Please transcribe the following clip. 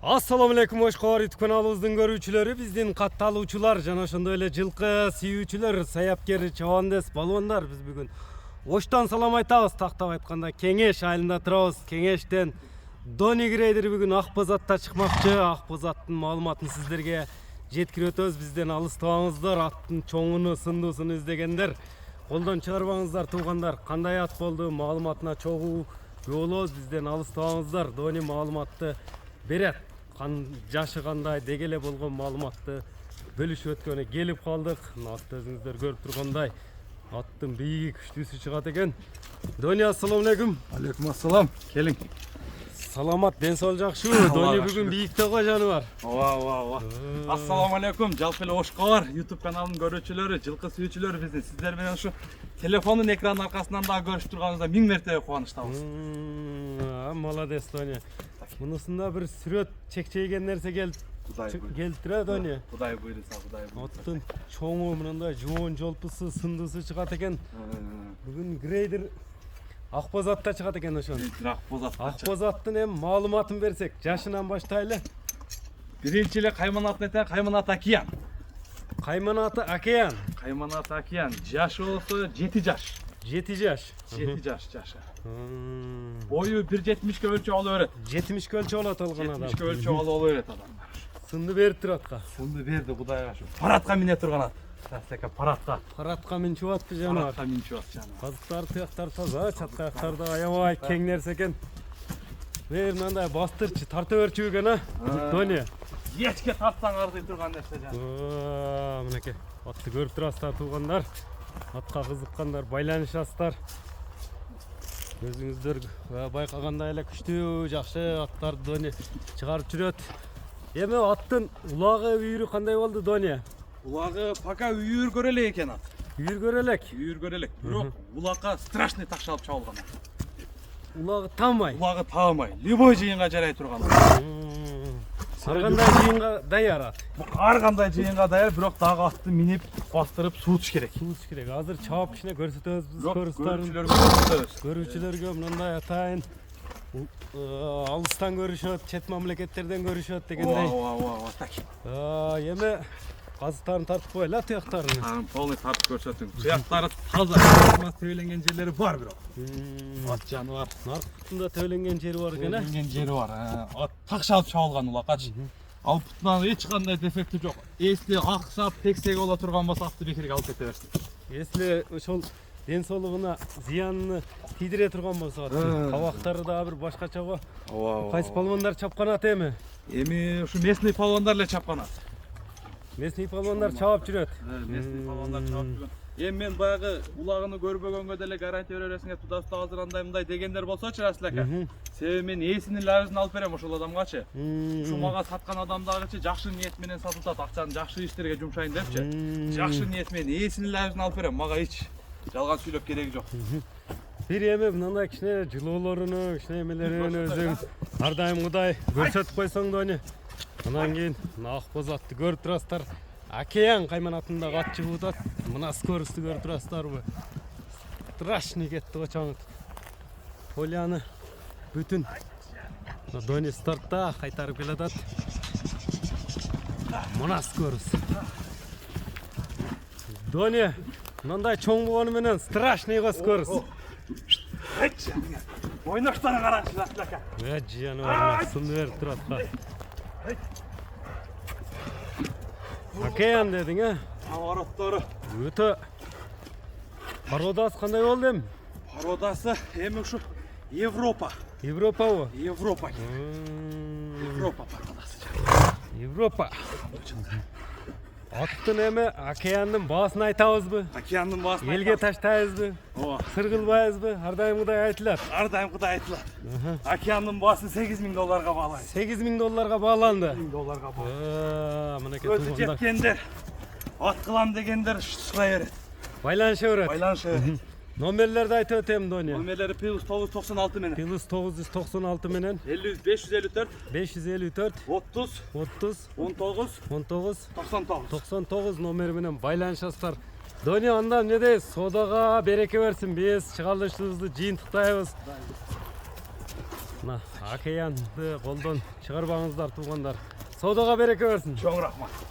Assalamu alaikum Oşkor YouTube kanalımızın görүүчүлөрү, биздин катталуучулар жана ошондой эле жылкы сүйүүчүлөр, саяпкер, чабандес, балуандар. Биз бүгүн Оштон салам айтабыз. Тактап айтканда Кеңеш айылында турабыз. Кеңештен Дони Грейдер бүгүн Акбозатта чыкмакчы. Акбозаттын маалыматын сиздерге жеткирип өтөбүз. Бизден алыстабаңыздар. Аттын чоңуну, сындуусун издегендер, колдон чыгарбаңыздар туугандар. Кандай ат болду, маалыматына чогуу болобуз. Бизден алыстабаңыздар. Дони маалыматты берет. Жашы кандай, дегеле болгон маалыматты бөлүшүп өткөнү келип калдык. Атты өзүңүздөр көрүп тургандай аттын бийиги күчтүүсү чыгат экен. Дони, ассаламу алейкум. Алейкум ассалам. Келиң. Саламат, ден соолук жакшыбы? Дони бүгүн бийикте го жаныбар. Ооба. Ассаламу алейкум. Жалпы эле Ошкор YouTube каналынын көрүүчүлөрү, жылкы сүйүүчүлөрү, биздин сиздер менен ушу телефондун экранынын аркасынан дагы көрүшүп турганыбызда миң мертебе кубанычтабыз. Молодец, Дони. Мунусунда бир сүрөт чекчейген нерсе келтире, Дони. Кудай буйруса, Кудай буйруса. Аттын чоңу мындай жоон жолпусу, сындуусу чыгат экен. Бүгүн Грейдер Акбозатта чыгат экен ошон. Акбозаттын эми маалыматын берсек, жашынан баштайлы. Биринчи эле кайманатын айтайын, Кайманат Океан. Кайманаты Океан. Кайманат Океан. Жашы болсо 7 жаш. 7 жаш. 7 жаш жашы. Бою 1.70 өлчөп алып берет. 70 өлчөп алат алган адам. 70 өлчөп алып берет адамдар. Сынды берип туратка. Сынды берди Кудайга шу. Паратка мине турган ат. Саска паратка. Паратка минчип атты жаныбар. Паратка минчип атты жаныбар. Казыктар, тыяктар таза, чаткаяктарды аябай кең нерсе экен. Бер мындай бастырчы, тарта берчү экен, а? Дони. Ечке тартсаң ардый турган нерсе жаныбар. Мынакей, атты көрүп турасыздар туугандар. Атка кызыккандар байланышасыздар. Өзүңүздөр байкагандай эле күчтүү, жакшы аттарды Дони чыгарып жүрөт. Эми аттын улагы, үйүрү кандай болду, Дони? Улагы пока үйүр көрө элек экен ат. Үйүр көрө элек. Үйүр көрө элек. Бирок улакка страшный такшалып чабылган ат. Улагы таамай. Улагы таамай. Любой жыйынга жарай турган ат. Ар кандай жыйынга даяр ат. Ар кандай жыйынга даяр, бирок дагы атты минип, бастырып суутуш керек. Суутуш керек. Азыр чаап кичине көрсөтөбүз биз көрүүчүлөргө. Көрүүчүлөргө мындай атайын алыстан көрүшөт, чет мамлекеттерден көрүшөт дегендей. Ооба, так. Эми казыктарын тартып коелу, тыяктарын. Полный тартып көрсөтүң. Тыяктары таза, тебеленген жерлери бар бирок. Ат жаныбар. Наркытында тебеленген жери бар экен, а? Тебеленген жери бар. Ат такшалып чабылган улакачы. Ал бутунан эч кандай дефекти жок. Эсли аксап, тексеги боло турган болсо атты бекерге алып кете берсин. Эсли ошол ден соолугуна зыянын тийдире турган болсо, кабактары дагы бир башкача го. Ооба. Кайсы палвандар чапкан ат эми? Эми ушу местный палвандар эле чапкан ат. Местный палвандар чаап жүрөт. Местный палвандар чаап жүрөт. Эми мен баягы улагыны көрбөгөнгө деле гарантия бересиңер, туда азыр андай мындай дегендер болсочу Расул ака. Себеби мен ээсинин лажын алып берем ошол адамгачы. Ушу мага саткан адамдагычы жакшы ниет менен сатып атат, акчаны жакшы иштерге жумшайын депчи. Жакшы ниет менен ээсинин лажын алып берем, мага эч жалган сүйлөп кереги жок. Бир эми мындай кичине жылоолоруну, кичине эмелерин өзүң ар дайымгыдай көрсөтүп койсоң, Дони. Анан кийин Акбозатты көрүп турасыздар. Океан кайманатында ат чыгып атат. Мына скоросту көрүп турасыздарбы? Страшный кетти го чоң. Поляны бүтүн. Дони стартта кайтарып келатат. Мына скорост. Дони, мындай чоң болгону менен страшный го скорост. Ойноштора карашы Расул ака. Жаныбар, сынды берип турат. Океан дедиң, а? Повороттору. Өтө. Пародасы кандай болду эми? Пародасы эми ушу Европа. Европабы? Европа. Европа пародасы. Европа. Аттын эми океандын баасын айтабызбы? Океандын баасын Элге таштайбызбы? Ооба. Сыр кылбайбызбы? Ар дайымгыдай айтылат. Ар дайымгыдай айтылат. Океандын баасын $8.000 баалайт. $8.000 бааланды. $8.000 баалайт. Мынакей Өзү жеткендер, ат кылам дегендер сурай берет. Байланыша берет. Байланыша берет. Номерлерди айтып өтөм, Дони. Номерлери +996 менен. +996 менен 554 554 30 30 19 19 99. 99 номери менен байланышасыздар. Дони, анда эмне дейсиз? Соодага береке берсин. Биз чыгарылышыбызды жыйынтыктайбыз. мына океанды колдон чыгарбаңыздар туугандар. Соодаға береке берсин. Чоң рахмат.